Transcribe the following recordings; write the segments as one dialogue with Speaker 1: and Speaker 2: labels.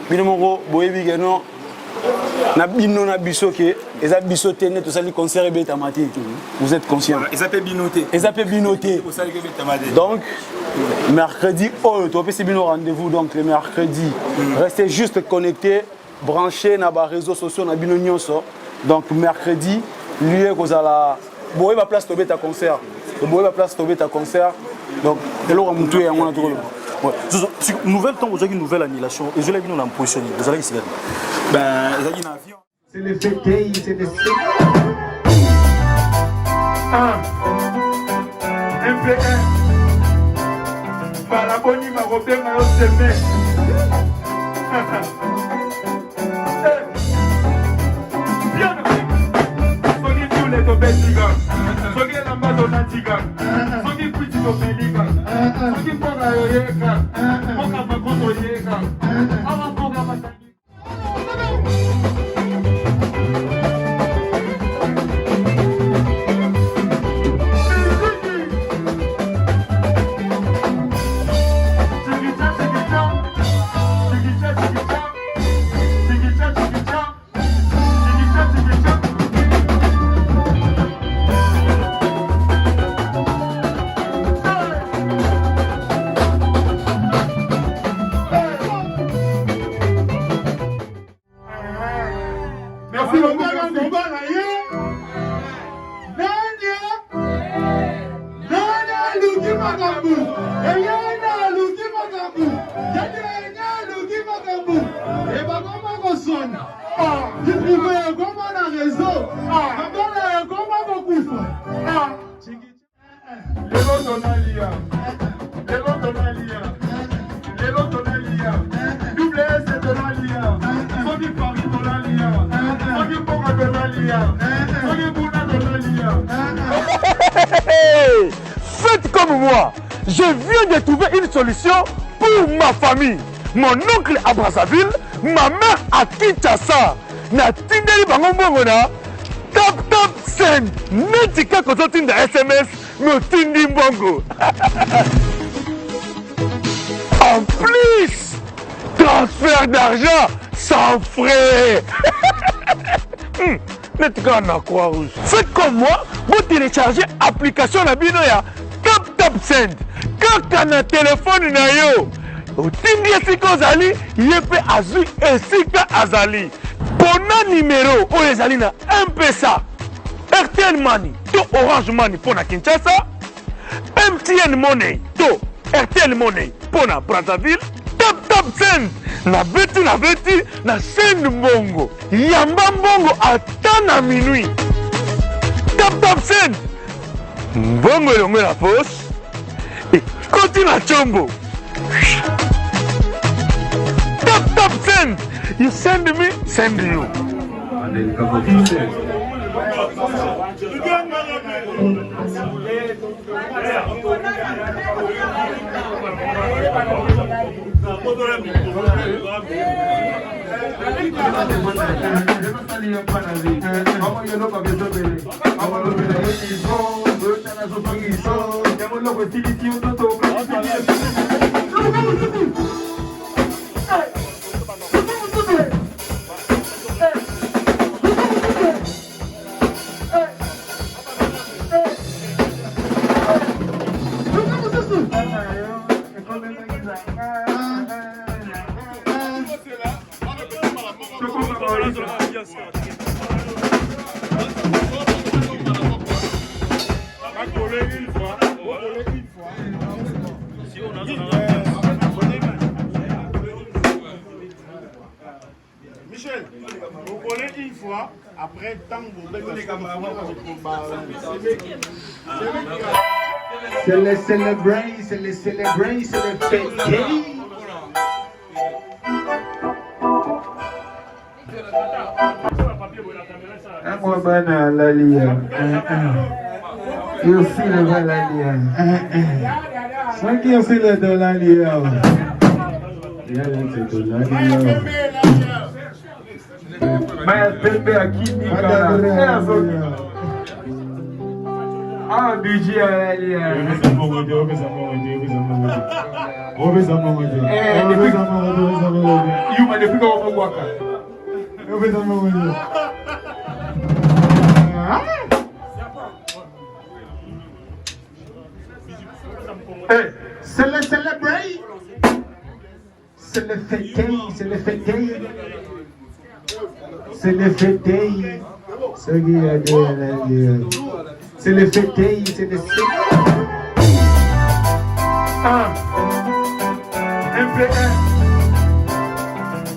Speaker 1: Binomoko boyebi geno na bino na bisoke eza bisoté net osali concert et betamati. Vous êtes conscient?
Speaker 2: Ezapé binoté.
Speaker 1: Ezapé binoté. Donc mercredi tu peux bino rendez-vous donc le mercredi. Restez juste connectés, branchés na ba réseaux sociaux na bino nyonso. Donc mercredi lieu kozala boye ba place tobeta concert. Boye ba place tobeta concert. Donc eloko mutu ya ngona tokolo.
Speaker 3: Ouais. Nouvelle temps, vous avez une nouvelle annulation. Et je l'ai vu dans l'imposition. Vous allez ici.
Speaker 2: Ben, vous avez une avion.
Speaker 4: C'est le CTI, c'est le CTI. MP1. Balaboni m'a robé ma semé. Bien. Soki tous les tobetiga. Soki la madonna tiga. Soki kuti tobeliga. Soki pona yoyeka. Poka makoto yeka. Awa poka matani.
Speaker 5: Faites comme moi. Je viens de trouver une solution pour ma famille. Mon oncle à Brazzaville, ma mère à Kinshasa. Na tindeli bango mbongo na tap send. Netika kozo tinda SMS no tindi mbongo. En plus, transfert d'argent sans frais. Netika na Croix-Rouge. Faites comme moi, vous téléchargez l'application na bino ya tap send. Kaka na téléphone na yo. Otindi esika ozali, yepe azui esika azali. Pona numéro oyo ezali na M-Pesa, RTL Money to Orange Money pona Kinshasa, MTN Money to RTL Money pona Brazzaville, tap send na beti na send mbongo. Yamba mbongo ata na minuit. Tap send. Mbongo elongo la poche. Et koti na chombo. Tap send. You send me, send you.
Speaker 4: Michel, vous prenez une fois, après tant que vous c'est les célébrer, c'est les célébrer, c'est les fêter. Moi, bana la lia. Et aussi le va la lia. Moi qui aussi le de la lia. Il y a le de la lia. Mais bébé à qui dit ah, DJ à la lia. Oh, m'a depuis qu'on va voir. C'est le celebrate. C'est le fêté, c'est le fêté. C'est le fêté. C'est le fêté, c'est le fêté. MP1.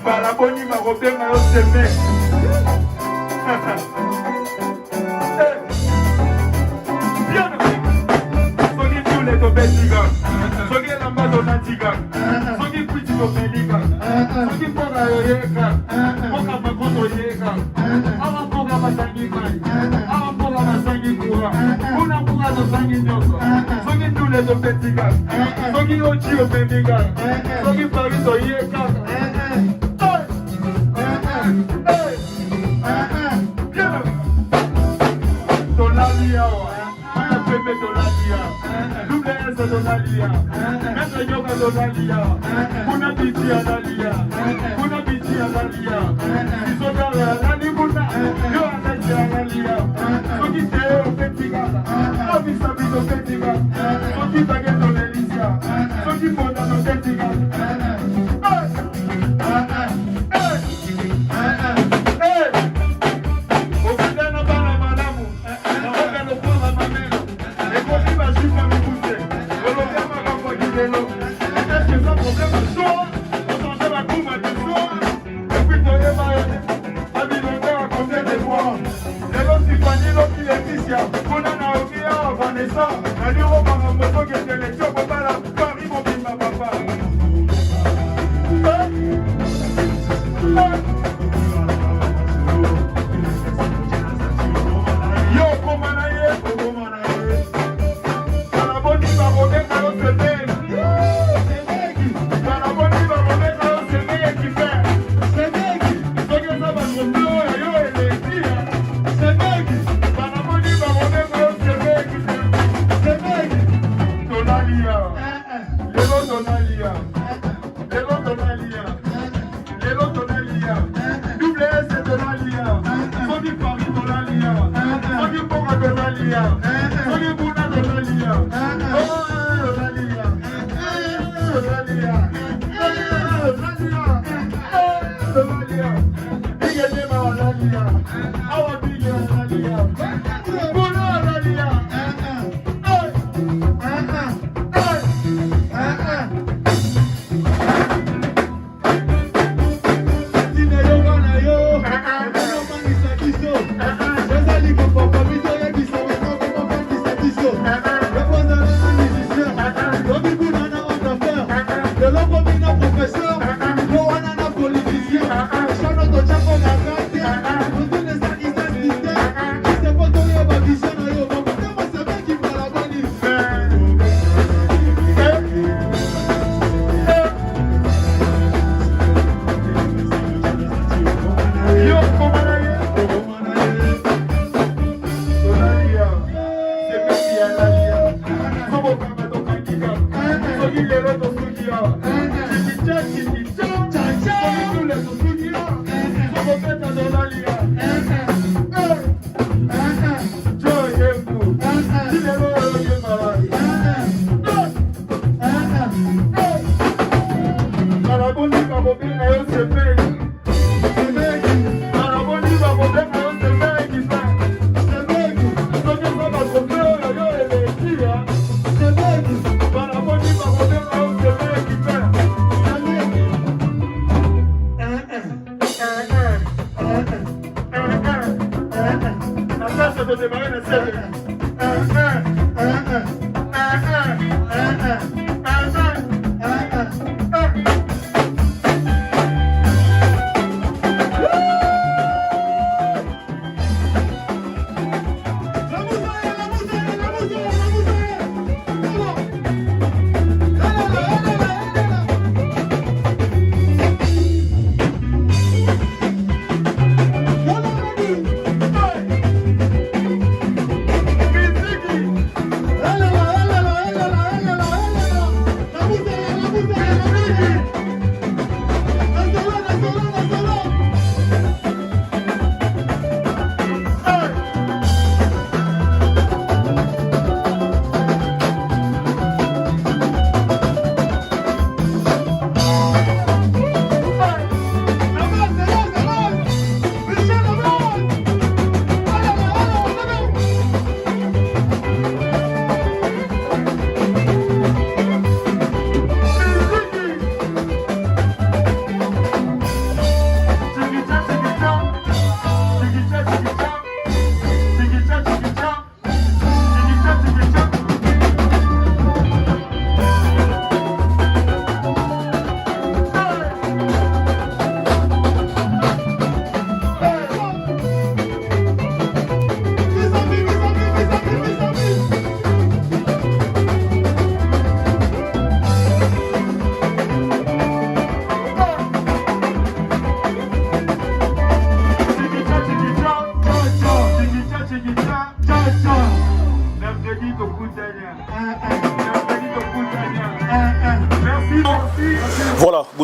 Speaker 4: Par la bonne ma robin m'a semé. Bien. Soki tous les tobetiga. Soki la madonna tiga. Soki kuti tobeliga. Soki pora yeka. Moka makoto yeka. Awa pora masangi mai. Awa pora masangi kura. Kuna pora masangi nyoso. Soki tous les tobetiga. Soki ochi obeliga. Soki pariso yeka. Donalia, double S Donalia, Maître Yoga Donalia, Kuna Biti Analia, Kuna Biti Analia, Isodara Nanimuna, Yo Anaja Analia, Soki Teo Petigala, Avisa Bito Petiga, Soki Baguette Donelia, Soki Fonda no Petiga.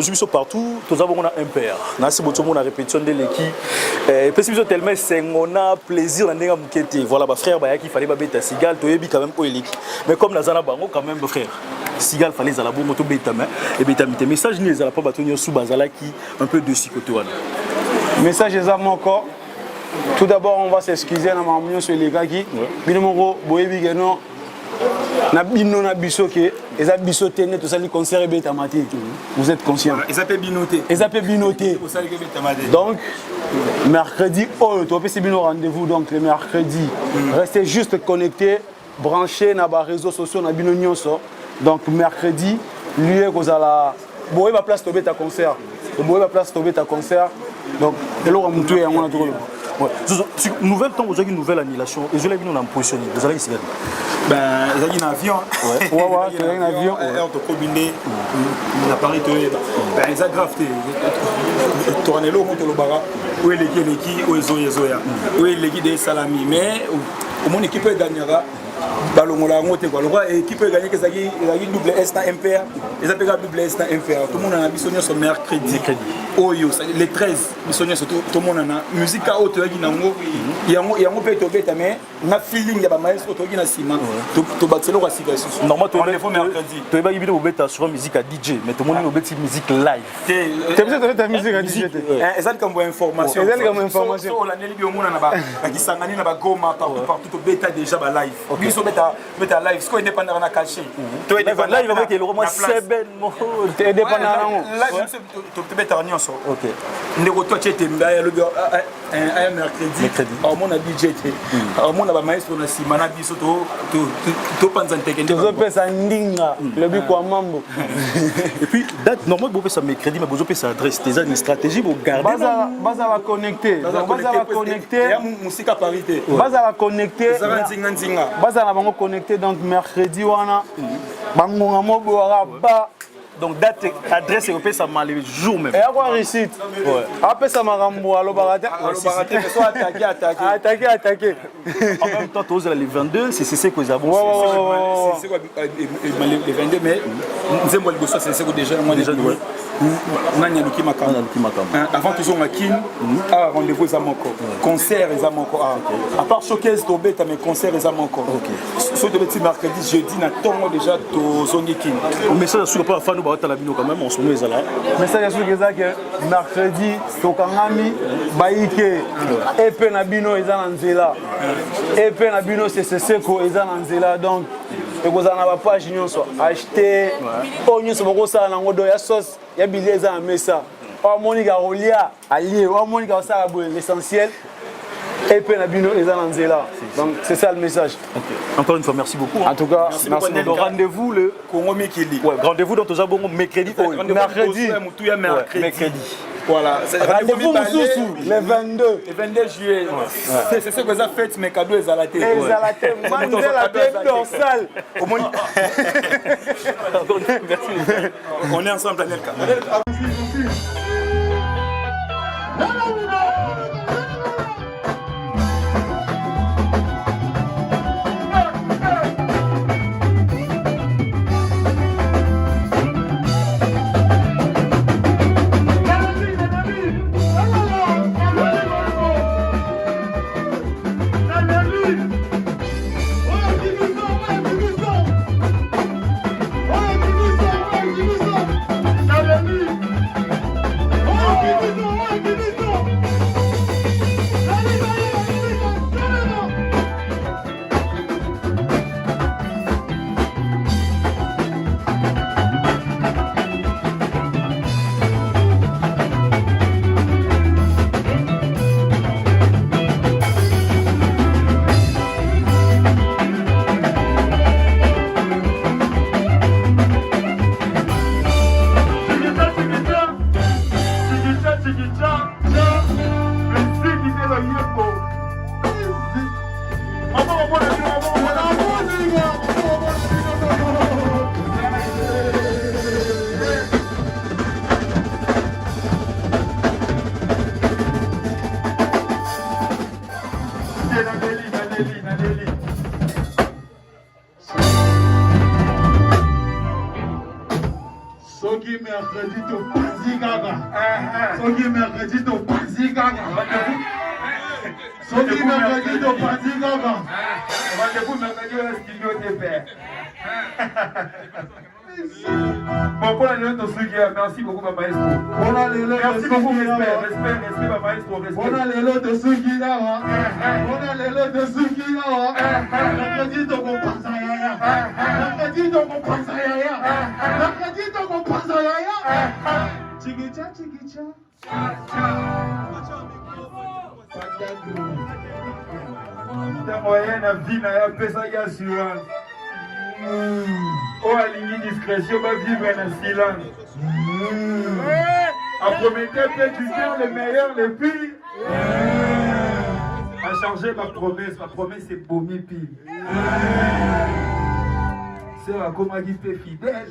Speaker 3: biso partout, tous avons un père. Na c'est botomo na répétition de l'équipe. Parce que tellement c'est on a plaisir ndenge mukete. Voilà ba frère ba yaki fallait ba beta Sigal to yebi quand même ko eliki. Mais comme nazana bango quand même frère. Sigal fallait za la bongo to beta mais et beta mite message ni za pas batonyo sous bazala qui un peu de côté wana.
Speaker 1: Message eza moko. Tout d'abord on va s'excuser na mamio sur les gars qui bino moko boyebi geno na bino na biso ke eza biso tene to sali concert e beta matin. Vous êtes conscient?
Speaker 2: Ils appellent binoté.
Speaker 1: Ils appellent binoté. Donc mercredi oh to pe bino rendez-vous donc le mercredi. Restez juste connectés, branchés na ba réseaux sociaux na bino nyonso. Donc mercredi lieu kozala boye ba place to beta concert. Boye ba place to beta concert. Donc eloko mutu ya ngona to ko.
Speaker 3: Ouais. Nouvelle temps, vous avez une nouvelle annulation. Et je l'ai vu dans positionné. Vous allez ici.
Speaker 2: Ben, ils ont un avion.
Speaker 1: Ouais, c'est un avion.
Speaker 2: On te combiné. L'appareil te. Ben, ils ont grave. Tourner l'eau contre le bara. Où est l'équipe, où est Zoya. Où est l'équipe des salami. Mais, au moins, l'équipe gagnera. Balongola ngote quoi. Le roi équipe a gagné que ça y double S na MPR. Ils appellent double S na MPR. Tout le monde a bisogno sur mercredi. Oyo, les 13 bisogno sur tout le monde a musique à haute qui nango. Yango peut to beta mais na feeling ya ba maestro to na sima. To baxelo kwa situation.
Speaker 3: Normalement to
Speaker 2: le mercredi.
Speaker 3: To ba yibino beta sur musique à DJ mais tout le monde no beta musique live.
Speaker 1: Tu besoin de ta musique à DJ.
Speaker 2: Ezali comme information.
Speaker 1: Ezali comme information.
Speaker 2: So la neli bi omona na ba kisangani na ba goma partout to beta déjà ba live. Biso beta live ce qu'on est dépendant na caché.
Speaker 3: To live avec le roman seben mo.
Speaker 1: Tu es dépendant na.
Speaker 2: Live to beta nyonso.
Speaker 3: OK.
Speaker 2: Ndeko to chete mbaya le un mercredi. Mon DJ mon ba maestro na sima na biso to panza tekende.
Speaker 1: Tu peux ça ndinga le bi kwa mambo.
Speaker 3: Et puis date normalement vous pouvez ça mercredi mais vous pouvez ça adresse déjà une stratégie pour garder
Speaker 1: baza va connecter. Baza va connecter.
Speaker 2: Il y a musique à parité.
Speaker 1: Baza va connecter.
Speaker 2: Nzinga.
Speaker 1: Baza va bango connecter donc mercredi wana bangonga mobo wara ba.
Speaker 3: Donc date adresse européenne ça mal le jour même.
Speaker 1: Et à quoi réussite? Ouais. Après ça marambo alors baraté
Speaker 2: soit attaquer.
Speaker 3: En même temps tous les 22 c'est ce que nous avons.
Speaker 2: C'est quoi les 22 mais nous avons le c'est que déjà moi déjà nanya luki makamba avant toujours makin à rendez-vous za moko concert za moko à part showcase to beta mais concert za moko so de petit mercredi jeudi na tongo déjà to zongi kin
Speaker 3: mais ça sur pas fan ba ta la bino quand même on se met là
Speaker 1: mais ça sur que mercredi to kangami baike ep na bino eza na nzela ep na bino c'est ko eza na nzela donc et vous en avez pas nyonso acheter o nyonso boko sala na ngodo ya sauce ya billet eza na mesa o monika rolia allié o monika sala l'essentiel et puis na bino eza na nzela donc c'est ça le message.
Speaker 3: Okay. Encore une fois merci beaucoup.
Speaker 1: En tout cas merci
Speaker 3: beaucoup. Rendez-vous le
Speaker 2: Congo Mikili.
Speaker 3: Ouais, rendez-vous dans tous abongo mercredi mercredi.
Speaker 2: Voilà,
Speaker 1: rendez-vous le 22
Speaker 2: juillet. C'est ce que ça fait mes cadeaux à la télé.
Speaker 1: La télé dorsale.
Speaker 3: Merci.
Speaker 2: On est ensemble Daniel.
Speaker 4: Soki mercredi to Soki mercredi to pasi kaka. Soki mercredi to pasi kaka.
Speaker 2: Rendez-vous mercredi au studio TP. Bon, pour la léon de Sugia, merci beaucoup, ma maestro. Merci beaucoup, respect, ma maestro, respect.
Speaker 4: On a les lots de Sugia, on a les lots de Sugia. Mercredi to pasa yaya. Mercredi to pasa yaya. Mercredi to pasa yaya. Chigicha, chigicha.
Speaker 2: Ntango ya na vie na ya pesa ya assurance. Oh, aligné discrétion, va vivre en silence. À Prométhée, fait du cœur le meilleur, le pire. À changer ma promesse c'est Bomi Pi. C'est à comment il fait fidèle.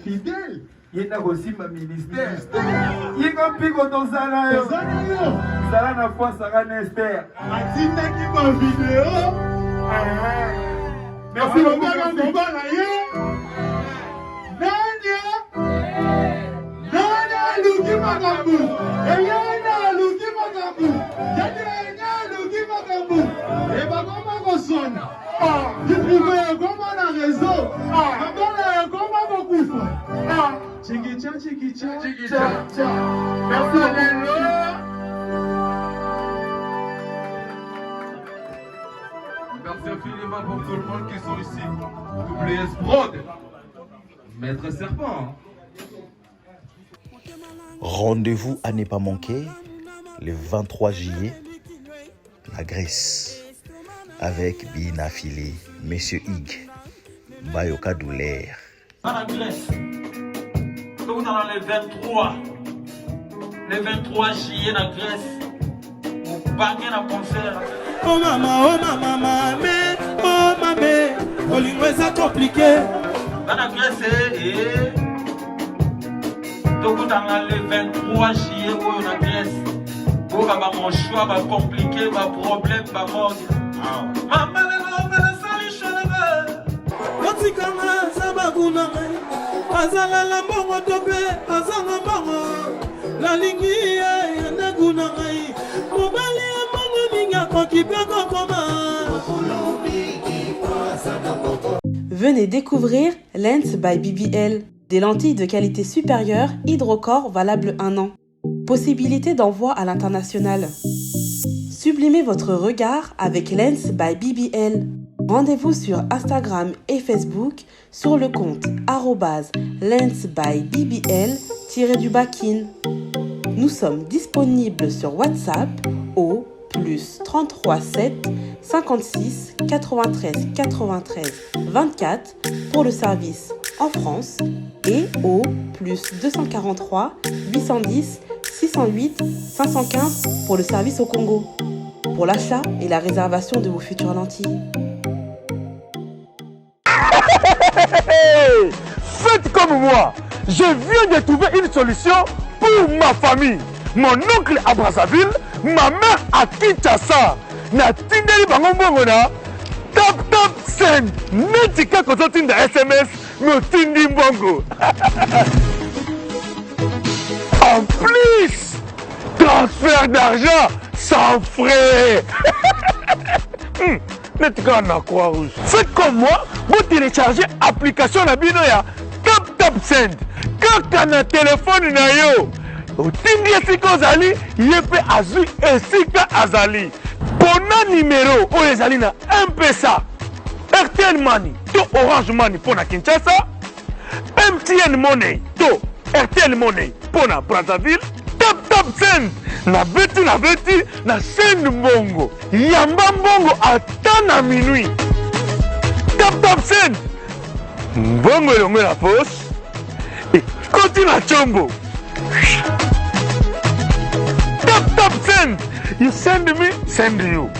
Speaker 2: Il y a aussi ma ministère. Il y a un pic dans Zala. Zala n'a pas Sarah Nester.
Speaker 4: Ma vidéo. Merci beaucoup.
Speaker 6: Merci infiniment pour tout le monde qui sont ici. WS Prod, Maître Serpent.
Speaker 7: Rendez-vous à ne pas manquer le 23 juillet, la Grèce, avec Bina Fili, Monsieur Hig, Bayoka Doulaire.
Speaker 8: La Grèce, nous dans le 23 juillet, la Grèce, au baguette à concert.
Speaker 9: Oh maman, mamé, Olingo est compliqué.
Speaker 8: La Grèce, donc dans le 23 juillet, où la Grèce, pour avoir mon choix, va compliqué, va problème, va mort. Maman, le sali chaleur.
Speaker 9: Otikanga sabaguna, azala la mbongo tope, azanga mbongo. La lingi ya ndaguna ngai, mobali ya mbongo ninga kokipe kokoma.
Speaker 10: Venez découvrir Lens by BBL, des lentilles de qualité supérieure Hydrocore valables 1 an. Possibilité d'envoi à l'international. Sublimez votre regard avec Lens by BBL. Rendez-vous sur Instagram et Facebook sur le compte @lensbybbl_in. Nous sommes disponibles sur WhatsApp au +33 7 56 93 93 24 pour le service en France et au +243 810 608 515 pour le service au Congo. Pour l'achat et la réservation de vos futures lentilles.
Speaker 5: Faites comme moi. Je viens de trouver une solution pour ma famille. Mon oncle à Brazzaville, ma mère à Kinshasa. Na tindeli bango mbongo na tap send. Netika kozotinda SMS me tindi mbongo. En plus, transfert d'argent sans frais. Netika na Croix-Rouge. Faites comme moi, vous téléchargez l'application na bino ya tap send. Kaka na téléphone na yo. Otindi esika ozali, yepe azui esika azali. Bona numéro oyo ezali na M-Pesa, RTL Money to Orange Money pour na Kinshasa, MTN Money to RTL Money pour na Brazzaville, tap send na beti na send mbongo. Yamba mbongo ata na minuit. Tap send mbongo elongo na poche. Et koti na chombo. Tap send. You send me, send you.